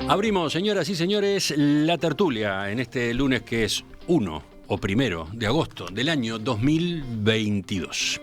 Abrimos, señoras y señores, la tertulia en este lunes que es 1 o 1 de agosto del año 2022.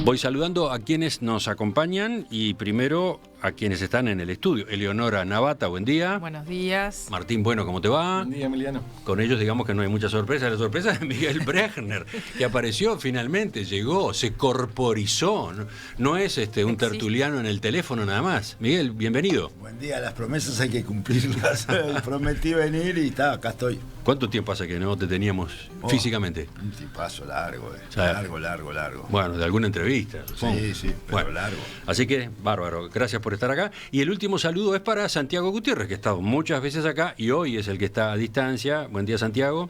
Voy saludando a quienes nos acompañan y primero a quienes están en el estudio. Eleonora Navata, buen día. Buenos días. Martín Bueno, ¿cómo te va? Buen día, Emiliano. Con ellos digamos que no hay mucha sorpresa. La sorpresa es Miguel Brechner, que apareció finalmente, llegó, se corporizó. No es un tertuliano en el teléfono nada más. Miguel, bienvenido. Buen día, las promesas hay que cumplirlas. Prometí venir y acá estoy. ¿Cuánto tiempo hace que no te teníamos físicamente? Un tipazo largo, O sea, largo. Bueno, de alguna entrevista, supongo. Sí, pero bueno, largo. Así que, bárbaro, gracias por estar acá. Y el último saludo es para Santiago Gutiérrez, que ha estado muchas veces acá y hoy es el que está a distancia. Buen día, Santiago.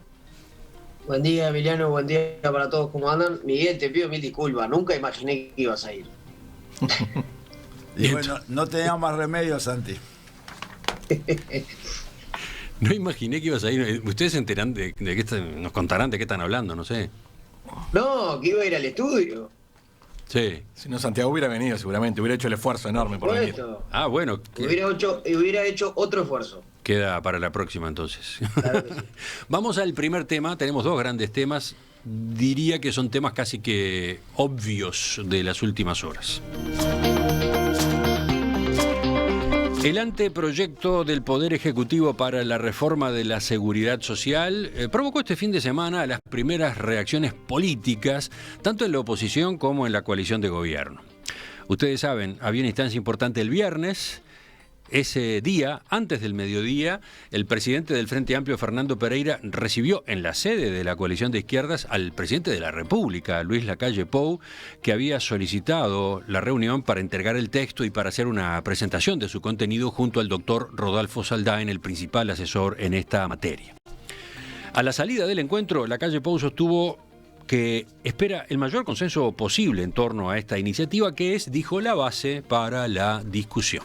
Buen día, Emiliano, buen día para todos, ¿cómo andan? Miguel, te pido mil disculpas, nunca imaginé que ibas a ir. Y bueno, no tenía más remedio, Santi. No imaginé que ibas a ir. Ustedes se enteran de qué nos contarán de qué están hablando, no sé. No, que iba a ir al estudio. Sí. Si no, Santiago hubiera venido seguramente, hubiera hecho el esfuerzo enorme por venir. Esto. Ah, bueno. Hubiera hecho otro esfuerzo. Queda para la próxima entonces. Claro que sí. Vamos al primer tema. Tenemos dos grandes temas. Diría que son temas casi que obvios de las últimas horas. El anteproyecto del Poder Ejecutivo para la reforma de la seguridad social provocó este fin de semana las primeras reacciones políticas, tanto en la oposición como en la coalición de gobierno. Ustedes saben, había una instancia importante el viernes. Ese día, antes del mediodía, el presidente del Frente Amplio, Fernando Pereira, recibió en la sede de la coalición de izquierdas al presidente de la República, Luis Lacalle Pou, que había solicitado la reunión para entregar el texto y para hacer una presentación de su contenido junto al doctor Rodolfo Saldain, el principal asesor en esta materia. A la salida del encuentro, Lacalle Pou sostuvo que espera el mayor consenso posible en torno a esta iniciativa, que es, dijo, la base para la discusión.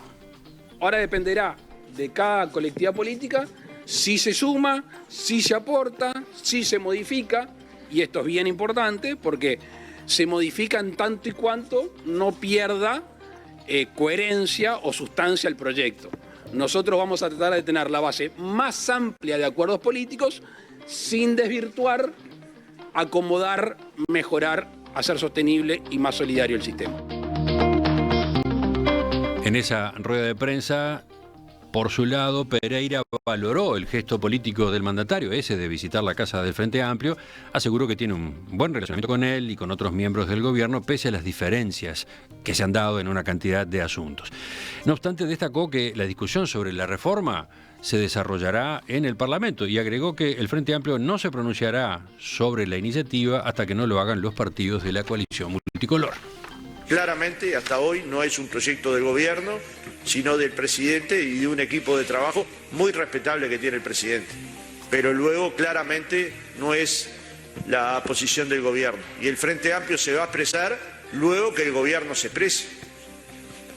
Ahora dependerá de cada colectividad política si se suma, si se aporta, si se modifica, y esto es bien importante porque se modifica en tanto y cuanto no pierda coherencia o sustancia el proyecto. Nosotros vamos a tratar de tener la base más amplia de acuerdos políticos sin desvirtuar, acomodar, mejorar, hacer sostenible y más solidario el sistema. En esa rueda de prensa, por su lado, Pereira valoró el gesto político del mandatario, ese de visitar la casa del Frente Amplio, aseguró que tiene un buen relacionamiento con él y con otros miembros del gobierno, pese a las diferencias que se han dado en una cantidad de asuntos. No obstante, destacó que la discusión sobre la reforma se desarrollará en el Parlamento y agregó que el Frente Amplio no se pronunciará sobre la iniciativa hasta que no lo hagan los partidos de la coalición multicolor. Claramente, hasta hoy no es un proyecto del gobierno, sino del presidente y de un equipo de trabajo muy respetable que tiene el presidente. Pero luego, claramente, no es la posición del gobierno. Y el Frente Amplio se va a expresar luego que el gobierno se exprese.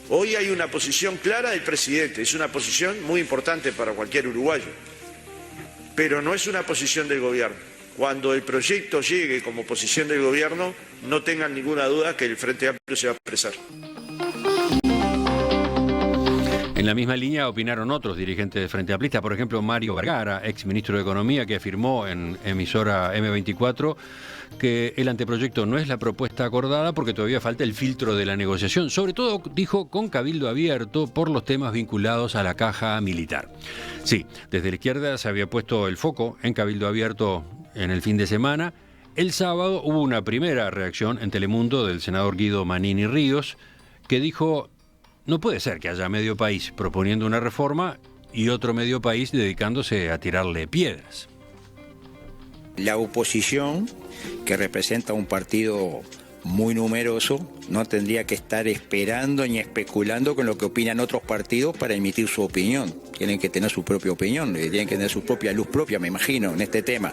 Hoy hay una posición clara del presidente, es una posición muy importante para cualquier uruguayo. Pero no es una posición del gobierno. Cuando el proyecto llegue como posición del gobierno, no tengan ninguna duda que el Frente Amplio se va a expresar. En la misma línea opinaron otros dirigentes del Frente Amplista, por ejemplo Mario Vergara, ex ministro de Economía, que afirmó en emisora M24 que el anteproyecto no es la propuesta acordada porque todavía falta el filtro de la negociación, sobre todo, dijo, con cabildo abierto por los temas vinculados a la caja militar. Sí, desde la izquierda se había puesto el foco en cabildo abierto en el fin de semana. El sábado hubo una primera reacción en Telemundo del senador Guido Manini Ríos, que dijo: no puede ser que haya medio país proponiendo una reforma y otro medio país dedicándose a tirarle piedras. La oposición, que representa un partido muy numeroso, no tendría que estar esperando ni especulando con lo que opinan otros partidos para emitir su opinión. Tienen que tener su propia opinión, tienen que tener su propia luz propia, me imagino, en este tema.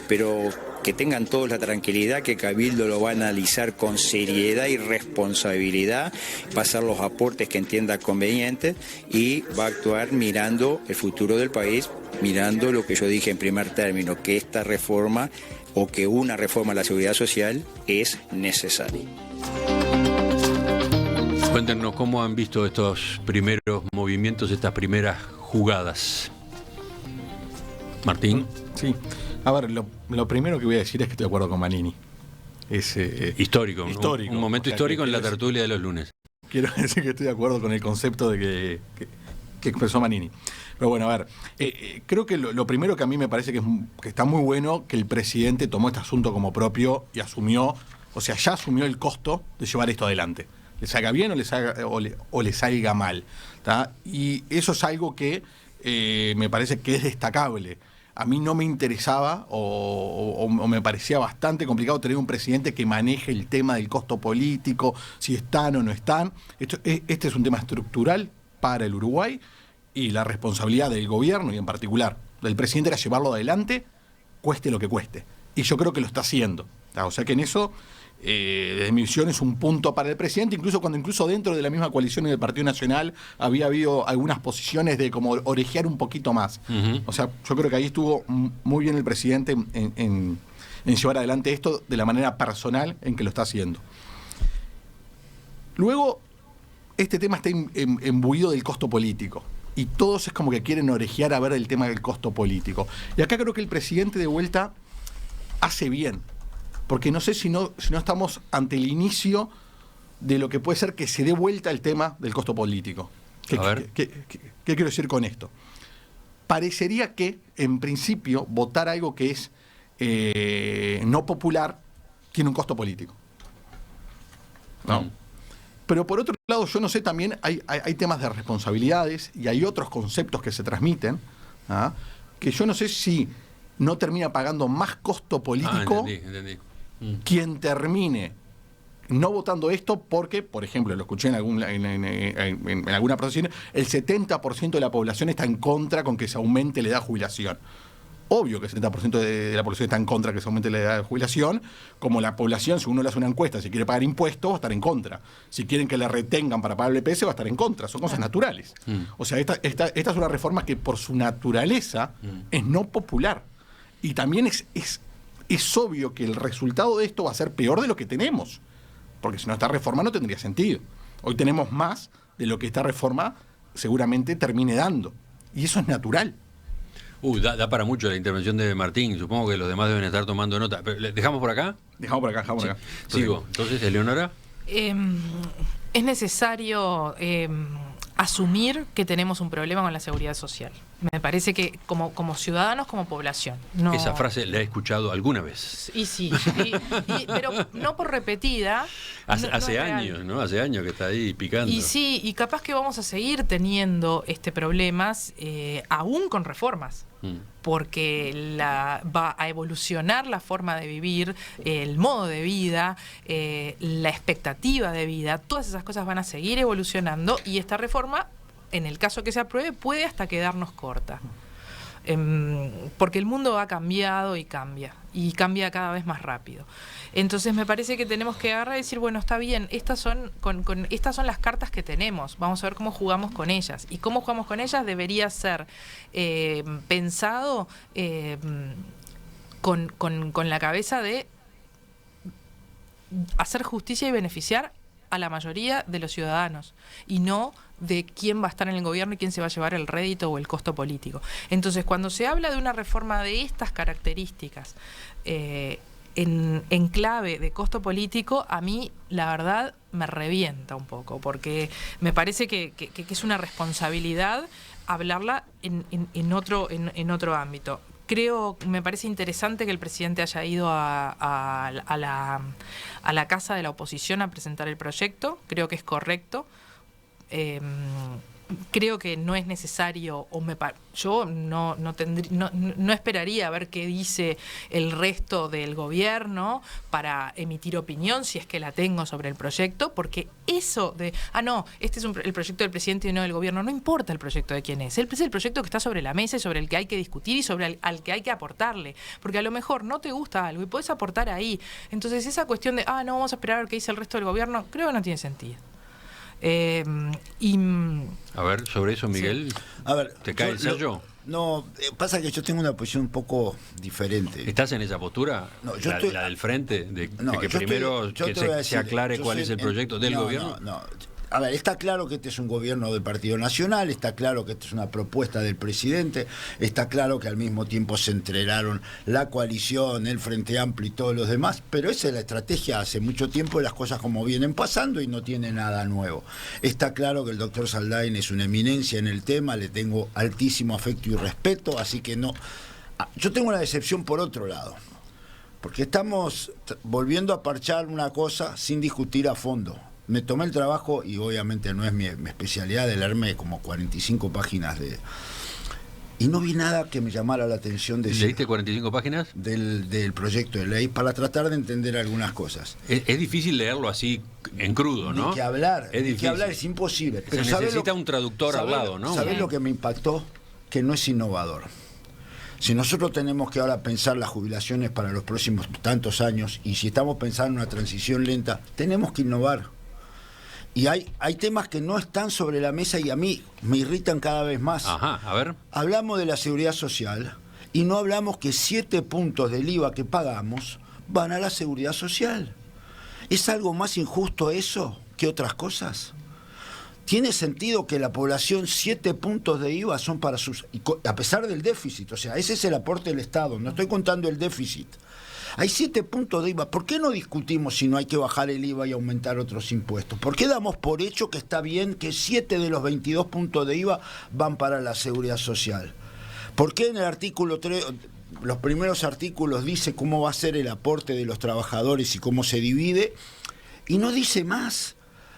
Pero que tengan todos la tranquilidad que Cabildo lo va a analizar con seriedad y responsabilidad, va a hacer los aportes que entienda convenientes y va a actuar mirando el futuro del país, mirando lo que yo dije en primer término, que esta reforma o que una reforma a la seguridad social es necesaria. Cuéntenos cómo han visto estos primeros movimientos, estas primeras jugadas. Martín. Sí. A ver, lo primero que voy a decir es que estoy de acuerdo con Manini. Es Histórico. histórico. Un momento histórico en la tertulia de los lunes. Quiero decir que estoy de acuerdo con el concepto de que expresó Manini. Pero bueno, a ver, creo que lo primero que a mí me parece que está muy bueno que el presidente tomó este asunto como propio y asumió, o sea, ya asumió el costo de llevar esto adelante. Le salga bien o le salga mal. ¿Tá? Y eso es algo que me parece que es destacable. A mí no me interesaba o me parecía bastante complicado tener un presidente que maneje el tema del costo político, si están o no están. Este es un tema estructural para el Uruguay y la responsabilidad del gobierno y en particular del presidente era llevarlo adelante, cueste lo que cueste. Y yo creo que lo está haciendo. O sea que en eso, desde mi visión, es un punto para el presidente, incluso dentro de la misma coalición y del Partido Nacional había habido algunas posiciones de como orejear un poquito más. Uh-huh. O sea, yo creo que ahí estuvo muy bien el presidente en llevar adelante esto de la manera personal en que lo está haciendo. Luego, este tema está imbuido del costo político. Y todos es como que quieren orejear a ver el tema del costo político. Y acá creo que el presidente de vuelta hace bien. Porque no sé si no estamos ante el inicio de lo que puede ser que se dé vuelta el tema del costo político. ¿Qué quiero decir con esto? Parecería que, en principio, votar algo que es no popular tiene un costo político. ¿No? Pero por otro lado, yo no sé, también hay temas de responsabilidades y hay otros conceptos que se transmiten, ¿ah? Que yo no sé si no termina pagando más costo político entendí. Quien termine no votando esto porque, por ejemplo, lo escuché en alguna presentación, el 70% de la población está en contra con que se aumente la edad de jubilación. Obvio que el 70% de la población está en contra que se aumente la edad de jubilación, como la población, si uno le hace una encuesta, si quiere pagar impuestos, va a estar en contra. Si quieren que la retengan para pagar el EPS, va a estar en contra. Son cosas naturales. O sea, esta es una reforma que por su naturaleza es no popular. Y también es obvio que el resultado de esto va a ser peor de lo que tenemos. Porque si no, esta reforma no tendría sentido. Hoy tenemos más de lo que esta reforma seguramente termine dando. Y eso es natural. Da para mucho la intervención de Martín. Supongo que los demás deben estar tomando nota. ¿Dejamos por acá? Dejamos por acá. Sigo. Entonces, Eleonora. Es necesario asumir que tenemos un problema con la seguridad social. Me parece que como ciudadanos, como población. No... Esa frase la he escuchado alguna vez. Y sí, pero no por repetida. Hace años, ¿no? Hace años que está ahí picando. Y sí, y capaz que vamos a seguir teniendo problemas aún con reformas. Porque va a evolucionar la forma de vivir, el modo de vida, la expectativa de vida, todas esas cosas van a seguir evolucionando y esta reforma, en el caso que se apruebe, puede hasta quedarnos corta. Porque el mundo ha cambiado y cambia cada vez más rápido. Entonces me parece que tenemos que agarrar y decir, bueno, está bien, estas son las cartas que tenemos, vamos a ver cómo jugamos con ellas. Y cómo jugamos con ellas debería ser pensado con la cabeza de hacer justicia y beneficiar a la mayoría de los ciudadanos y no de quién va a estar en el gobierno y quién se va a llevar el rédito o el costo político. Entonces, cuando se habla de una reforma de estas características en clave de costo político, a mí, la verdad, me revienta un poco, porque me parece que es una responsabilidad hablarla en otro ámbito. Me parece interesante que el presidente haya ido a la casa de la oposición a presentar el proyecto. Creo que es correcto. Creo que no es necesario, yo no esperaría a ver qué dice el resto del gobierno para emitir opinión, si es que la tengo sobre el proyecto, porque eso de, este es el proyecto del presidente y no del gobierno, no importa el proyecto de quién es el proyecto que está sobre la mesa y sobre el que hay que discutir y sobre al que hay que aportarle, porque a lo mejor no te gusta algo y puedes aportar ahí. Entonces esa cuestión de, no, vamos a esperar a ver qué dice el resto del gobierno, creo que no tiene sentido. A ver, sobre eso, Miguel, sí. A ver, ¿te cae el sello? No, pasa que yo tengo una posición un poco diferente. ¿Estás en esa postura? No, la del frente, de que primero se aclare cuál es el proyecto del gobierno. No, a ver, está claro que este es un gobierno del Partido Nacional, está claro que esta es una propuesta del presidente, está claro que al mismo tiempo se entregaron la coalición, el Frente Amplio y todos los demás, pero esa es la estrategia hace mucho tiempo de las cosas como vienen pasando y no tiene nada nuevo. Está claro que el doctor Saldain es una eminencia en el tema, le tengo altísimo afecto y respeto, así que no... Yo tengo una decepción por otro lado, porque estamos volviendo a parchar una cosa sin discutir a fondo. Me tomé el trabajo, y obviamente no es mi especialidad, de leerme como 45 páginas de... Y no vi nada que me llamara la atención. ¿Leíste 45 páginas? Del proyecto de ley para tratar de entender algunas cosas. Es difícil leerlo así en crudo, ¿no? Ni que hablar, es ni que hablar, es imposible. Pero se necesita un traductor al lado, ¿no? ¿Sabés lo que me impactó? Que no es innovador. Si nosotros tenemos que ahora pensar las jubilaciones para los próximos tantos años, y si estamos pensando en una transición lenta, tenemos que innovar. Y hay temas que no están sobre la mesa y a mí me irritan cada vez más. Ajá, a ver. Hablamos de la seguridad social y no hablamos que 7 puntos del IVA que pagamos van a la seguridad social. ¿Es algo más injusto eso que otras cosas? ¿Tiene sentido que la población 7 puntos de IVA son para sus... a pesar del déficit, o sea, ese es el aporte del Estado, no estoy contando el déficit. Hay 7 puntos de IVA. ¿Por qué no discutimos si no hay que bajar el IVA y aumentar otros impuestos? ¿Por qué damos por hecho que está bien que 7 de los 22 puntos de IVA van para la seguridad social? ¿Por qué en el artículo 3, los primeros artículos, dice cómo va a ser el aporte de los trabajadores y cómo se divide? Y no dice más.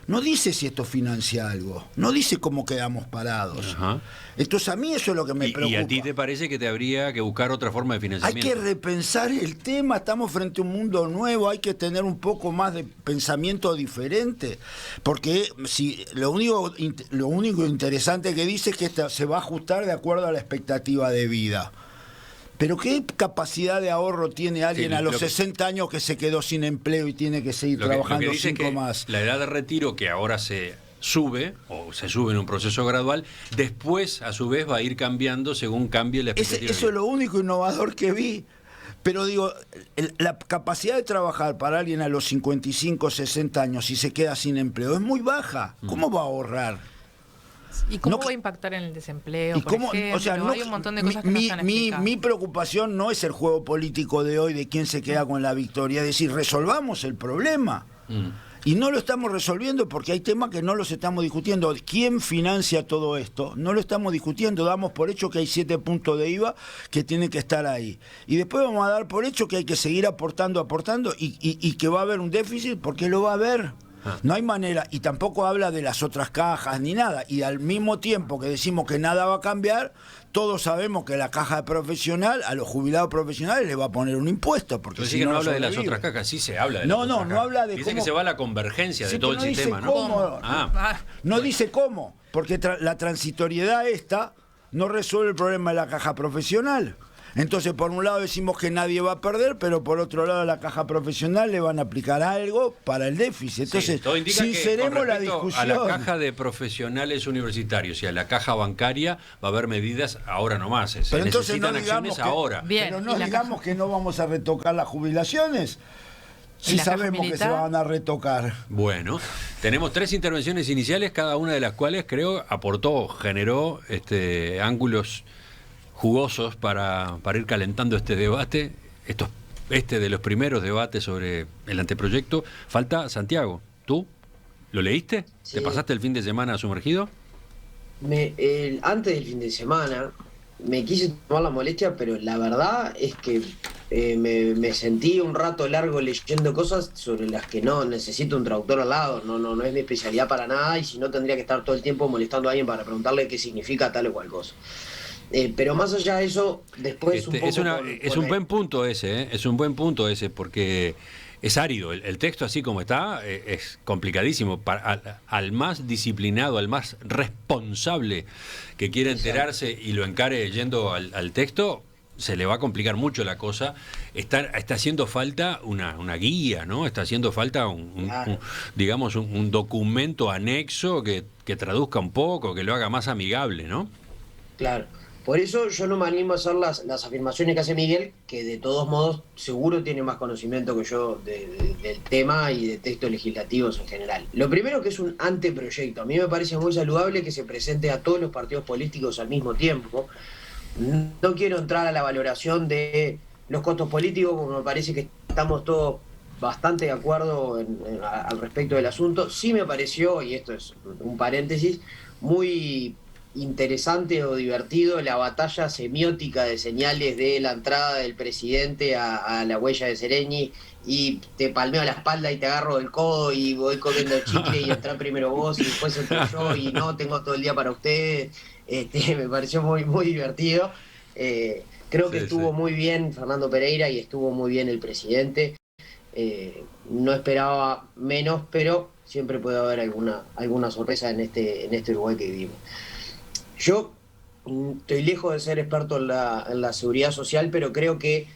No dice si esto financia algo, no dice cómo quedamos parados. Ajá. Entonces a mí eso es lo que me preocupa. ¿Y a ti te parece que te habría que buscar otra forma de financiamiento? Hay que repensar el tema, estamos frente a un mundo nuevo, hay que tener un poco más de pensamiento diferente, porque si lo único interesante que dice es que se va a ajustar de acuerdo a la expectativa de vida. Pero ¿qué capacidad de ahorro tiene alguien a los 60 años que se quedó sin empleo y tiene que seguir trabajando 5 más? La edad de retiro, que ahora se sube, o se sube en un proceso gradual, después a su vez va a ir cambiando según cambie la expectativa. Eso es lo único innovador que vi. Pero digo, la capacidad de trabajar para alguien a los 55, 60 años y se queda sin empleo es muy baja. ¿Cómo va a ahorrar? ¿Y cómo va a impactar en el desempleo, por ejemplo? O sea, hay un montón de cosas que no están explicadas. Mi preocupación no es el juego político de hoy de quién se queda con la victoria, es decir, resolvamos el problema. Y no lo estamos resolviendo porque hay temas que no los estamos discutiendo. ¿Quién financia todo esto? No lo estamos discutiendo. Damos por hecho que hay 7 puntos de IVA que tienen que estar ahí. Y después vamos a dar por hecho que hay que seguir aportando y que va a haber un déficit porque lo va a haber. No hay manera, y tampoco habla de las otras cajas ni nada, y al mismo tiempo que decimos que nada va a cambiar, todos sabemos que la caja profesional, a los jubilados profesionales les va a poner un impuesto, porque si no habla de las otras cajas, sí se habla de las otras cajas. No habla de dice cómo... que se va a la convergencia de todo el sistema, dice cómo, no dice cómo, porque la transitoriedad esta no resuelve el problema de la caja profesional. Entonces, por un lado decimos que nadie va a perder, pero por otro lado a la caja profesional le van a aplicar algo para el déficit. Entonces, sinceremos la discusión. A la caja de profesionales universitarios y a la caja bancaria va a haber medidas ahora nomás. Pero entonces necesitan acciones ahora. Bien, pero no digamos que no vamos a retocar las jubilaciones. Si sabemos que se van a retocar. Bueno, tenemos 3 intervenciones iniciales, cada una de las cuales creo generó ángulos jugosos para ir calentando este debate, este de los primeros debates sobre el anteproyecto. Falta Santiago. ¿Tú lo leíste? Sí. ¿Te pasaste el fin de semana sumergido? Antes del fin de semana me quise tomar la molestia, pero la verdad es que me sentí un rato largo leyendo cosas sobre las que no necesito un traductor al lado, no es mi especialidad para nada, y si no tendría que estar todo el tiempo molestando a alguien para preguntarle qué significa tal o cual cosa. Pero más allá de eso, después un poco... Es un buen punto ese, es un buen punto ese, porque es árido. El texto así como está es complicadísimo. Al más disciplinado, al más responsable que quiera enterarse y lo encare yendo al texto, se le va a complicar mucho la cosa. Está haciendo falta una guía, ¿no? Está haciendo falta digamos un documento anexo que traduzca un poco, que lo haga más amigable, ¿no? Claro. Por eso yo no me animo a hacer las afirmaciones que hace Miguel, que de todos modos seguro tiene más conocimiento que yo del tema y de textos legislativos en general. Lo primero, que es un anteproyecto. A mí me parece muy saludable que se presente a todos los partidos políticos al mismo tiempo. No quiero entrar a la valoración de los costos políticos, porque me parece que estamos todos bastante de acuerdo al respecto del asunto. Sí me pareció, y esto es un paréntesis, muy interesante o divertido la batalla semiótica de señales de la entrada del presidente a la huella de Sereñi, y te palmeo la espalda y te agarro del codo y voy comiendo el chicle y entrá primero vos y después entré yo y no tengo todo el día para ustedes. Me pareció muy, muy divertido. Creo que estuvo muy bien Fernando Pereira y estuvo muy bien el presidente. No esperaba menos, pero siempre puede haber alguna sorpresa en este Uruguay que vivimos. Yo estoy lejos de ser experto en la seguridad social, pero creo que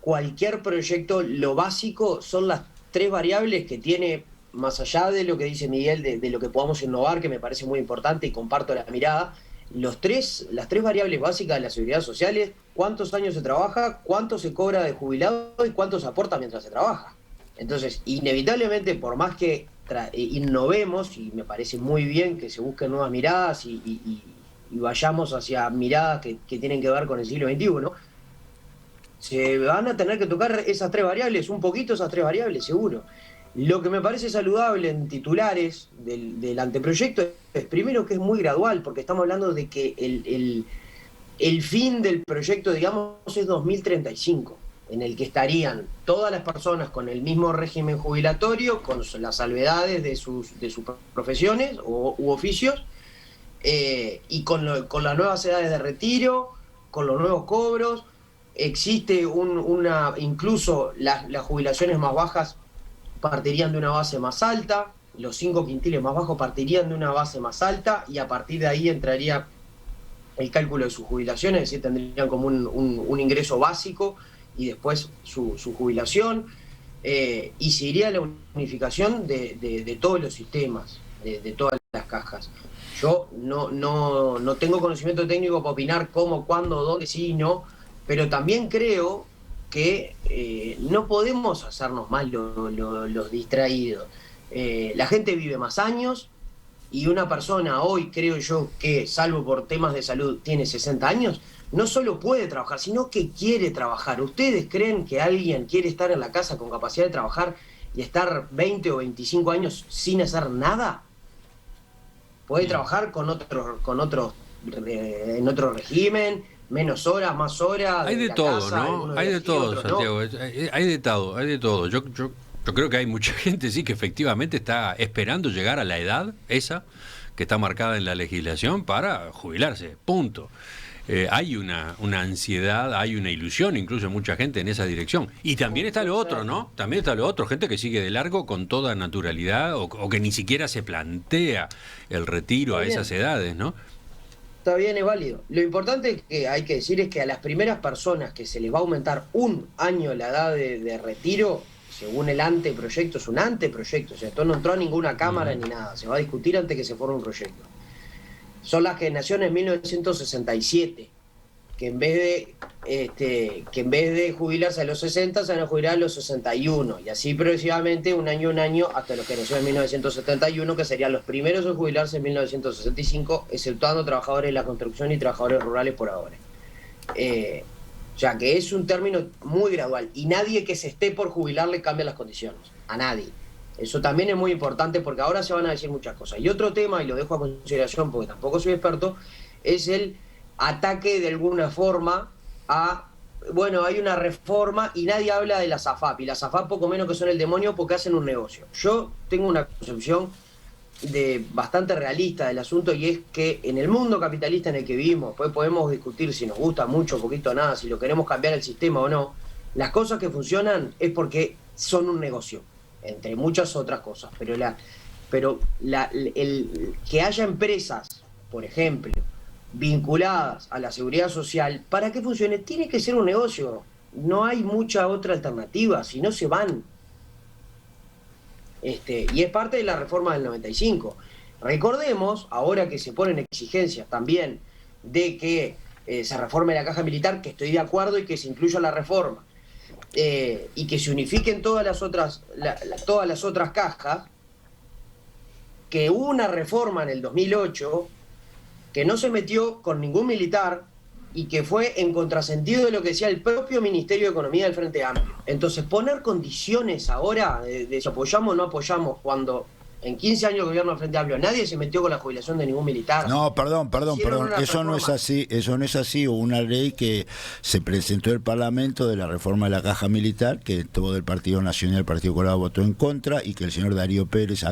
cualquier proyecto, lo básico son las 3 variables que tiene, más allá de lo que dice Miguel, de lo que podamos innovar, que me parece muy importante y comparto la mirada. Las 3 variables básicas de la seguridad social es cuántos años se trabaja, cuánto se cobra de jubilado y cuánto se aporta mientras se trabaja. Entonces, inevitablemente, por más que innovemos, y me parece muy bien que se busquen nuevas miradas y vayamos hacia miradas que tienen que ver con el siglo XXI, se van a tener que tocar esas 3 variables, un poquito esas 3 variables, seguro. Lo que me parece saludable en titulares del anteproyecto es, primero, que es muy gradual, porque estamos hablando de que el fin del proyecto, digamos, es 2035, en el que estarían todas las personas con el mismo régimen jubilatorio, con las salvedades de sus profesiones u oficios, y con las nuevas edades de retiro, con los nuevos cobros. Existe incluso las jubilaciones más bajas partirían de una base más alta, los 5 quintiles más bajos partirían de una base más alta, y a partir de ahí entraría el cálculo de sus jubilaciones, es decir, tendrían como un ingreso básico y después su jubilación, y se iría a la unificación de todos los sistemas, de todas las cajas. Yo no tengo conocimiento técnico para opinar cómo, cuándo, dónde, sí, no, pero también creo que no podemos hacernos más los distraídos. La gente vive más años, y una persona hoy, creo yo, que salvo por temas de salud tiene 60 años, no solo puede trabajar, sino que quiere trabajar. ¿Ustedes creen que alguien quiere estar en la casa con capacidad de trabajar y estar 20 o 25 años sin hacer nada? Puede trabajar en otro régimen, menos horas, más horas. Hay de todo, casa, ¿no? Hay de todo, otro, Santiago. ¿No? Hay de todo. Yo creo que hay mucha gente, sí, que efectivamente está esperando llegar a la edad esa que está marcada en la legislación para jubilarse, punto. Hay una ansiedad, hay una ilusión, incluso mucha gente en esa dirección. Y también está lo otro, ¿no? También está lo otro, gente que sigue de largo con toda naturalidad o que ni siquiera se plantea el retiro a esas edades, ¿no? Está bien, es válido. Lo importante que hay que decir es que a las primeras personas que se les va a aumentar 1 año la edad de retiro, según el anteproyecto, es un anteproyecto, o sea, esto no entró a ninguna cámara ni nada, se va a discutir antes que se forme un proyecto. Son las generaciones en 1967, que en vez de jubilarse a los 60, se van a jubilar a los 61, y así progresivamente, un año hasta los que nacieron en 1971, que serían los primeros en jubilarse en 1965, exceptuando trabajadores de la construcción y trabajadores rurales por ahora. O sea, que es un término muy gradual, y nadie que se esté por jubilar le cambia las condiciones, a nadie. Eso también es muy importante, porque ahora se van a decir muchas cosas. Y otro tema, y lo dejo a consideración porque tampoco soy experto, es el ataque de alguna forma bueno, hay una reforma y nadie habla de las AFAP, y las AFAP poco menos que son el demonio porque hacen un negocio. Yo tengo una concepción bastante realista del asunto, y es que en el mundo capitalista en el que vivimos, pues podemos discutir si nos gusta mucho, poquito, nada, si lo queremos cambiar el sistema o no, las cosas que funcionan es porque son un negocio, entre muchas otras cosas, pero el que haya empresas, por ejemplo, vinculadas a la seguridad social, para que funcione tiene que ser un negocio, no hay mucha otra alternativa, si no se van. Y es parte de la reforma del 95. Recordemos, ahora que se ponen exigencias también de que se reforme la caja militar, que estoy de acuerdo, y que se incluya la reforma, y que se unifiquen todas las otras cajas, que hubo una reforma en el 2008 que no se metió con ningún militar y que fue en contrasentido de lo que decía el propio Ministerio de Economía del Frente Amplio. Entonces, poner condiciones ahora de si apoyamos o no apoyamos, cuando en 15 años de gobierno del Frente Amplio nadie se metió con la jubilación de ningún militar. No, perdón. Eso no es así. Hubo una ley que se presentó al Parlamento de la reforma de la caja militar, que todo el Partido Nacional, el Partido Colorado votó en contra, y que el señor Darío Pérez,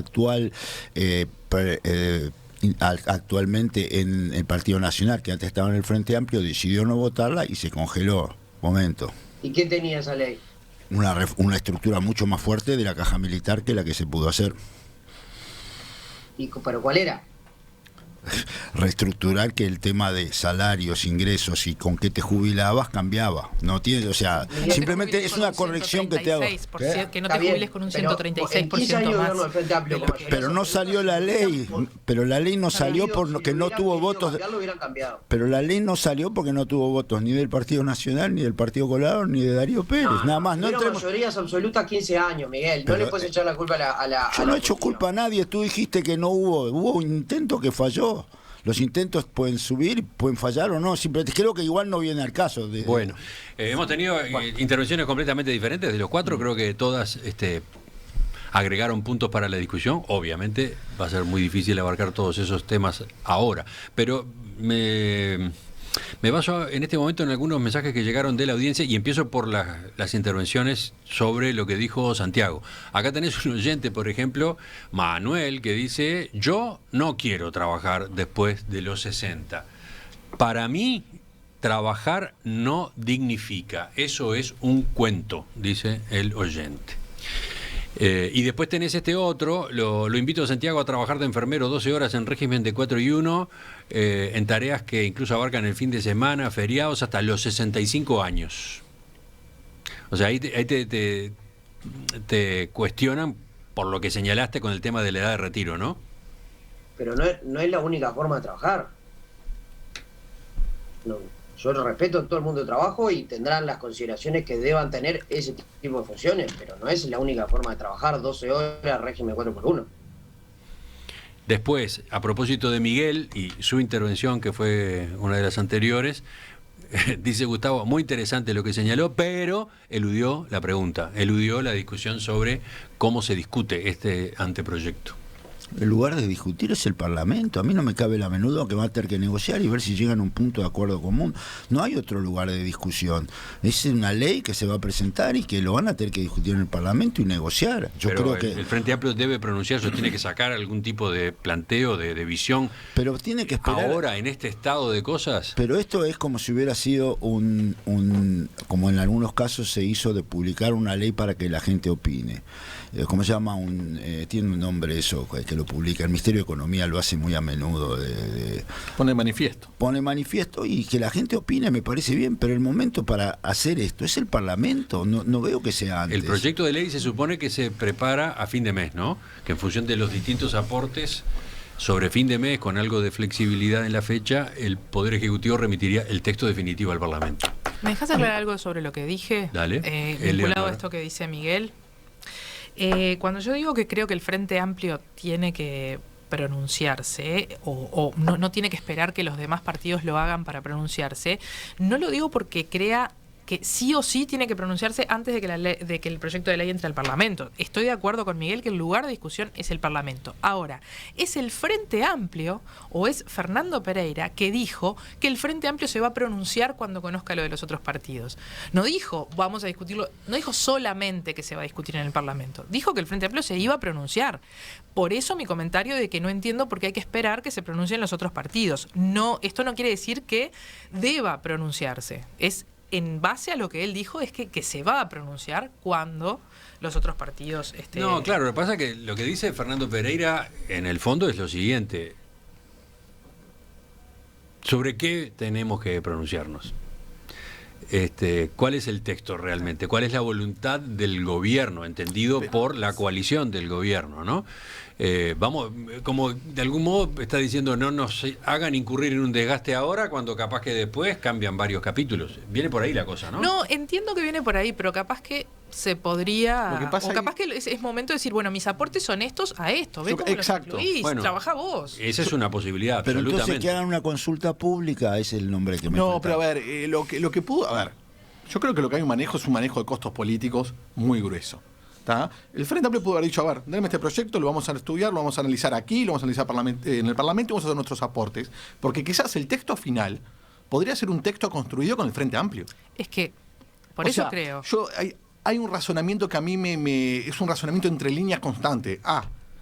actualmente en el Partido Nacional, que antes estaba en el Frente Amplio, decidió no votarla y se congeló. Momento. ¿Y qué tenía esa ley? Una estructura mucho más fuerte de la caja militar que la que se pudo hacer. ¿Pero cuál era? Reestructurar que el tema de salarios, ingresos y con qué te jubilabas cambiaba. No tiene, o sea, Miguel, simplemente es una corrección que te hago. Que no te jubiles con un 136% más. Pero no salió la ley, pero la ley no salió porque no tuvo votos. Pero la ley no salió porque no tuvo votos ni del Partido Nacional, ni del Partido Colorado, ni de Darío Pérez. Nada más. No entremos. Mayorías absolutas 15 años, Miguel. No le puedes echar la culpa a la yo no he hecho culpa a nadie. Tú dijiste que no hubo un intento que falló. Los intentos pueden subir, pueden fallar o no. Simplemente creo que igual no viene al caso. Bueno, hemos tenido intervenciones completamente diferentes de los cuatro. Creo que todas agregaron puntos para la discusión. Obviamente va a ser muy difícil abarcar todos esos temas ahora. Pero me baso en este momento en algunos mensajes que llegaron de la audiencia y empiezo por las intervenciones sobre lo que dijo Santiago. Acá tenés un oyente, por ejemplo, Manuel, que dice: yo no quiero trabajar después de los 60. Para mí, trabajar no dignifica. Eso es un cuento, dice el oyente. Y después tenés este otro, lo invito a Santiago a trabajar de enfermero 12 horas en régimen de 4 y 1, en tareas que incluso abarcan el fin de semana, feriados, hasta los 65 años. O sea, ahí te cuestionan por lo que señalaste con el tema de la edad de retiro, ¿no? Pero no es la única forma de trabajar. No. Yo respeto a todo el mundo de trabajo y tendrán las consideraciones que deban tener ese tipo de funciones, pero no es la única forma de trabajar, 12 horas, régimen 4x1. Después, a propósito de Miguel y su intervención, que fue una de las anteriores, dice Gustavo, muy interesante lo que señaló, pero eludió la pregunta, eludió la discusión sobre cómo se discute este anteproyecto. El lugar de discutir es el Parlamento. A mí no me cabe la menuda que va a tener que negociar y ver si llegan a un punto de acuerdo común. No hay otro lugar de discusión. Es una ley que se va a presentar y que lo van a tener que discutir en el Parlamento y negociar. Yo pero creo que el Frente Amplio debe pronunciarse, tiene que sacar algún tipo de planteo, de visión. Pero tiene que esperar. Ahora, en este estado de cosas. Pero esto es como si hubiera sido como en algunos casos se hizo, de publicar una ley para que la gente opine. ¿Cómo se llama? Tiene un nombre eso, que lo publica. El Ministerio de Economía lo hace muy a menudo. Pone manifiesto. Pone manifiesto y que la gente opine, me parece bien, pero el momento para hacer esto es el Parlamento. No veo que sea antes. El proyecto de ley se supone que se prepara a fin de mes, ¿no? Que en función de los distintos aportes sobre fin de mes, con algo de flexibilidad en la fecha, el Poder Ejecutivo remitiría el texto definitivo al Parlamento. ¿Me dejas aclarar algo sobre lo que dije? Dale. Vinculado a esto que dice Miguel. Cuando yo digo que creo que el Frente Amplio tiene que pronunciarse o no tiene que esperar que los demás partidos lo hagan para pronunciarse, no lo digo porque crea que sí o sí tiene que pronunciarse antes de que el proyecto de ley entre al Parlamento. Estoy de acuerdo con Miguel que el lugar de discusión es el Parlamento. Ahora, ¿es el Frente Amplio o es Fernando Pereira que dijo que el Frente Amplio se va a pronunciar cuando conozca lo de los otros partidos? No dijo, vamos a discutirlo, no dijo solamente que se va a discutir en el Parlamento. Dijo que el Frente Amplio se iba a pronunciar. Por eso mi comentario de que no entiendo por qué hay que esperar que se pronuncien los otros partidos. No, esto no quiere decir que deba pronunciarse. Es en base a lo que él dijo, es que se va a pronunciar cuando los otros partidos... No, claro, lo que pasa es que lo que dice Fernando Pereira en el fondo es lo siguiente. ¿Sobre qué tenemos que pronunciarnos? ¿Cuál es el texto realmente? ¿Cuál es la voluntad del gobierno, entendido por la coalición del gobierno, ¿no? Vamos, como de algún modo está diciendo, no nos hagan incurrir en un desgaste ahora, cuando capaz que después cambian varios capítulos. Viene por ahí la cosa, ¿no? No, entiendo que viene por ahí, pero capaz que se podría... Lo que pasa o capaz que es momento de decir, bueno, mis aportes son estos a esto, ve cómo Exacto. los incluís, Bueno, trabajá vos. Esa es una posibilidad, Pero absolutamente. entonces que hagan una consulta pública es el nombre que me No, falta. pero a ver, lo que pudo... A ver, yo creo que lo que hay un manejo es un manejo de costos políticos muy grueso. ¿Tá? El Frente Amplio pudo haber dicho, a ver, denme este proyecto, lo vamos a estudiar, lo vamos a analizar aquí, lo vamos a analizar en el Parlamento y vamos a hacer nuestros aportes. Porque quizás el texto final podría ser un texto construido con el Frente Amplio. Es que, por eso creo. Hay un razonamiento que a mí es un razonamiento entre líneas constante.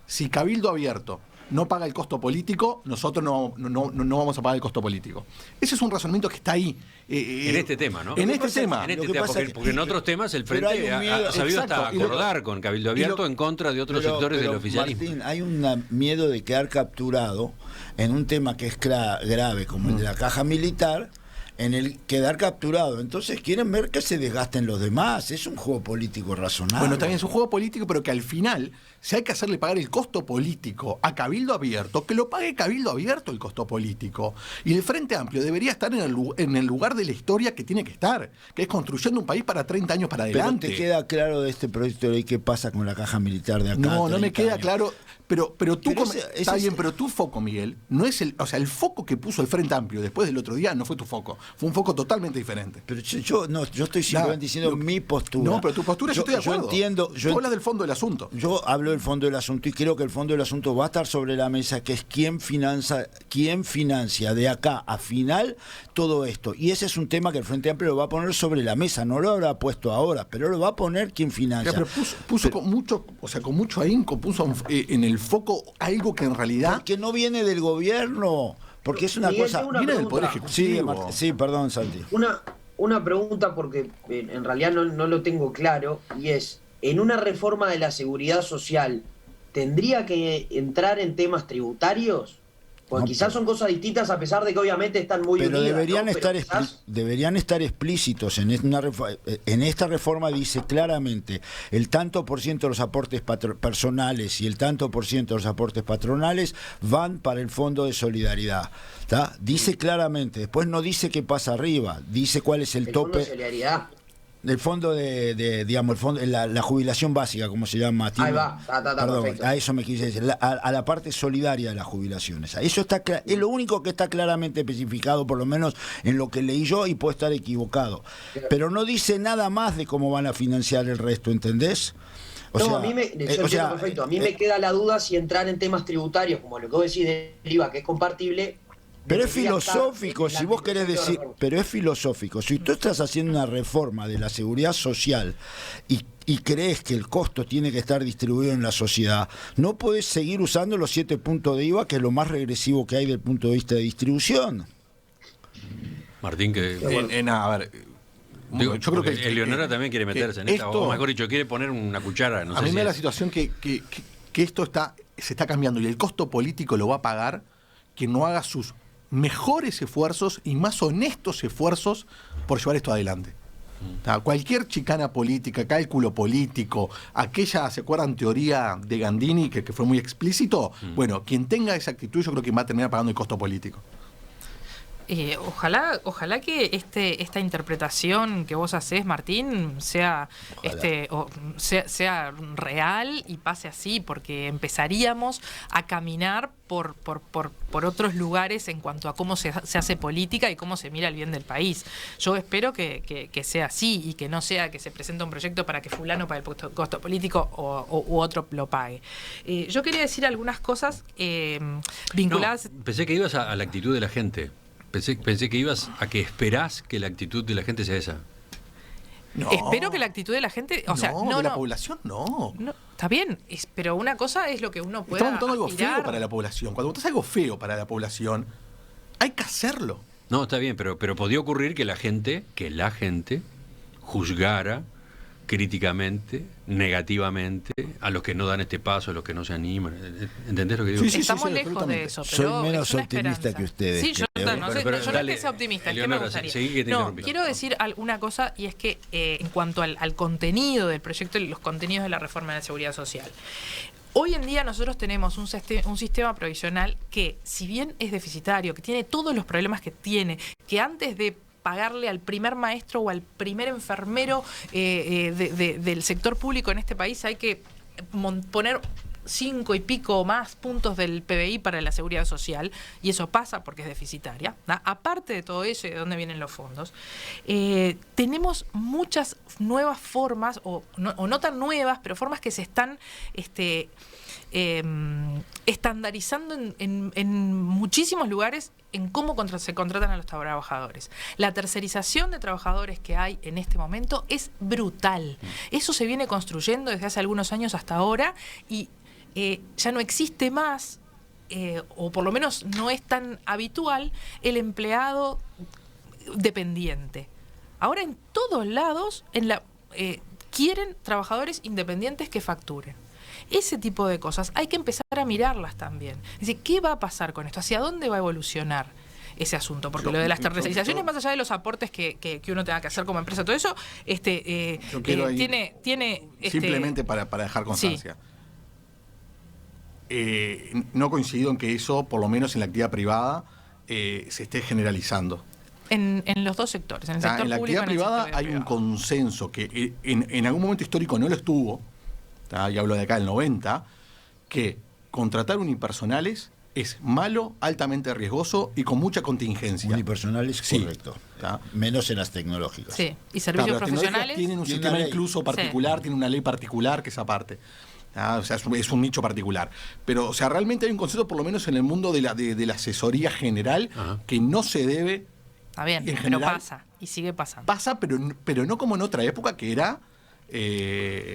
Si Cabildo Abierto no paga el costo político, nosotros no vamos a pagar el costo político. Ese es un razonamiento que está ahí. En este tema, ¿no? En este tema. En este tema, porque en otros temas el Frente ha sabido hasta acordar con Cabildo Abierto en contra de otros sectores del oficialismo. Martín, hay un miedo de quedar capturado en un tema que es grave, como el de la caja militar, en el quedar capturado. Entonces quieren ver que se desgasten los demás. Es un juego político razonable. Bueno, también es un juego político, pero que al final, si hay que hacerle pagar el costo político a Cabildo Abierto, que lo pague Cabildo Abierto el costo político. Y el Frente Amplio debería estar en el lugar de la historia que tiene que estar, que es construyendo un país para 30 años para adelante. ¿Pero te queda claro de este proyecto de ley qué pasa con la caja militar de acá? No me queda años? claro. Pero tú, Está bien, pero tu foco, Miguel, no es el foco que puso el Frente Amplio después del otro día no fue tu foco, fue un foco totalmente diferente. Pero yo estoy simplemente diciendo mi postura. No, pero tu postura yo estoy de acuerdo. Tú hablas del fondo del asunto. Yo hablo del fondo del asunto y creo que el fondo del asunto va a estar sobre la mesa, que es quién financia de acá a final todo esto. Y ese es un tema que el Frente Amplio lo va a poner sobre la mesa, no lo habrá puesto ahora, pero lo va a poner quién financia. Pero puso con mucho ahínco, puso en el foco algo que en realidad... Porque no viene del gobierno, porque es una Miguel, cosa... una viene del pregunta. Poder Ejecutivo. Sí, perdón, Santi. Una pregunta porque en realidad no lo tengo claro, y es, en una reforma de la seguridad social, ¿tendría que entrar en temas tributarios? Porque No, quizás son cosas distintas, a pesar de que obviamente están muy Pero unidas, deberían, ¿no? estar Pero quizás... deberían estar explícitos. En esta reforma dice claramente el tanto por ciento de los aportes personales y el tanto por ciento de los aportes patronales van para el Fondo de Solidaridad. ¿Tá? Dice claramente, después no dice qué pasa arriba, dice cuál es el tope. Fondo de solidaridad. El fondo digamos, el fondo, la jubilación básica, como se llama. Ahí va, Perdón, perfecto. a eso me quise decir, a la parte solidaria de las jubilaciones. Eso está es lo único que está claramente especificado, por lo menos en lo que leí yo, y puedo estar equivocado. Pero no dice nada más de cómo van a financiar el resto, ¿entendés? A mí me queda la duda si entrar en temas tributarios, como lo que vos decís del IVA, que es compartible. Pero es filosófico, si vos querés decir, pero es filosófico. Si tú estás haciendo una reforma de la seguridad social y crees que el costo tiene que estar distribuido en la sociedad, no podés seguir usando los 7 puntos de IVA, que es lo más regresivo que hay del punto de vista de distribución. Martín, a ver, yo creo que Eleonora también quiere meterse en esta, o mejor dicho, quiere poner una cuchara. A mí me da la situación que esto se está cambiando y el costo político lo va a pagar quien no haga sus mejores esfuerzos y más honestos esfuerzos por llevar esto adelante. Cualquier chicana política, cálculo político, aquella, ¿se acuerdan? Teoría de Gandini, que fue muy explícito. Bueno, quien tenga esa actitud yo creo que va a terminar pagando el costo político. Ojalá que esta interpretación que vos hacés, Martín, sea real y pase así, porque empezaríamos a caminar por otros lugares en cuanto a cómo se hace política y cómo se mira el bien del país. Yo espero que sea así y que no sea que se presente un proyecto para que fulano pague el costo político u otro lo pague. Yo quería decir algunas cosas vinculadas... No, pensé que ibas a la actitud de la gente. Pensé que ibas a que esperás que la actitud de la gente sea esa. No. Espero que la actitud de la gente... O sea, de la población no. Está bien, pero una cosa es lo que uno pueda Estamos votando algo aspirar. feo para la población. Cuando votas algo feo para la población, hay que hacerlo. No, está bien, pero podía ocurrir que la gente juzgara críticamente, negativamente, a los que no dan este paso, a los que no se animan. ¿Entendés lo que digo? Sí, Estamos lejos de eso, pero soy menos optimista que ustedes. Sí, yo no es que sea optimista, es que me Eleonora, gustaría. Quiero decir una cosa, y es que en cuanto al contenido del proyecto y los contenidos de la reforma de la seguridad social, Hoy en día nosotros tenemos un sistema provisional que, si bien es deficitario, que tiene todos los problemas que tiene, que antes de pagarle al primer maestro o al primer enfermero del sector público en este país hay que poner 5 y pico o más puntos del PBI para la seguridad social, y eso pasa porque es deficitaria, ¿no? Aparte de todo eso y de dónde vienen los fondos, tenemos muchas nuevas formas, o no tan nuevas, pero formas que se están estandarizando en muchísimos lugares en cómo se contratan a los trabajadores. La tercerización de trabajadores que hay en este momento es brutal. Eso se viene construyendo desde hace algunos años hasta ahora, y ya no existe más, o por lo menos no es tan habitual, el empleado dependiente. Ahora en todos lados quieren trabajadores independientes que facturen. Ese tipo de cosas hay que empezar a mirarlas también. Es decir, ¿qué va a pasar con esto? ¿Hacia dónde va a evolucionar ese asunto? Porque lo de las tercerizaciones, más allá de los aportes que uno tenga que hacer como empresa, todo eso, tiene simplemente para dejar constancia. Sí. No coincido en que eso, por lo menos en la actividad privada, se esté generalizando. En los dos sectores, en el sector en la público, actividad privada hay un consenso que en algún momento histórico no lo estuvo, y hablo de acá del 90, que contratar unipersonales es malo, altamente riesgoso y con mucha contingencia. Unipersonales, sí, correcto. Menos en las tecnológicas. Sí, y servicios profesionales. Tienen un sistema incluso particular, tienen una ley particular que es aparte. O sea, es un nicho particular. Pero, o sea, realmente hay un concepto, por lo menos en el mundo de la asesoría general, que no se debe. Está bien, en pero general, pasa, y sigue pasando. Pasa, pero no como en otra época que era.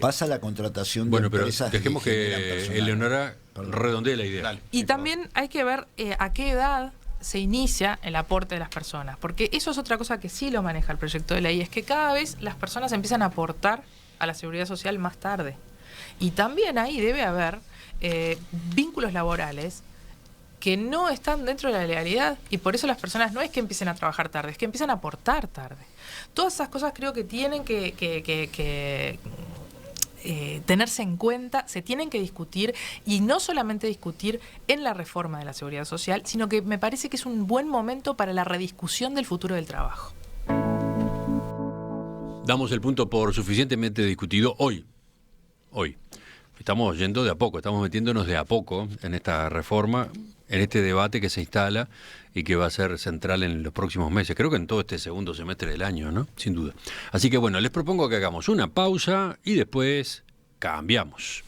Pasa la contratación de empresas. Pero dejemos que Eleonora redondee la idea. Dale, y también hay que ver a qué edad se inicia el aporte de las personas, porque eso es otra cosa que sí lo maneja el proyecto de ley, es que cada vez las personas empiezan a aportar a la seguridad social más tarde. Y también ahí debe haber vínculos laborales que no están dentro de la legalidad, y por eso las personas no es que empiecen a trabajar tarde, es que empiezan a aportar tarde. Todas esas cosas creo que tienen que tenerse en cuenta, se tienen que discutir, y no solamente discutir en la reforma de la seguridad social, sino que me parece que es un buen momento para la rediscusión del futuro del trabajo. Damos el punto por suficientemente discutido hoy. Estamos yendo de a poco, estamos metiéndonos de a poco en esta reforma, en este debate que se instala y que va a ser central en los próximos meses, creo que en todo este segundo semestre del año, ¿no? Sin duda. Así que bueno, les propongo que hagamos una pausa y después cambiamos.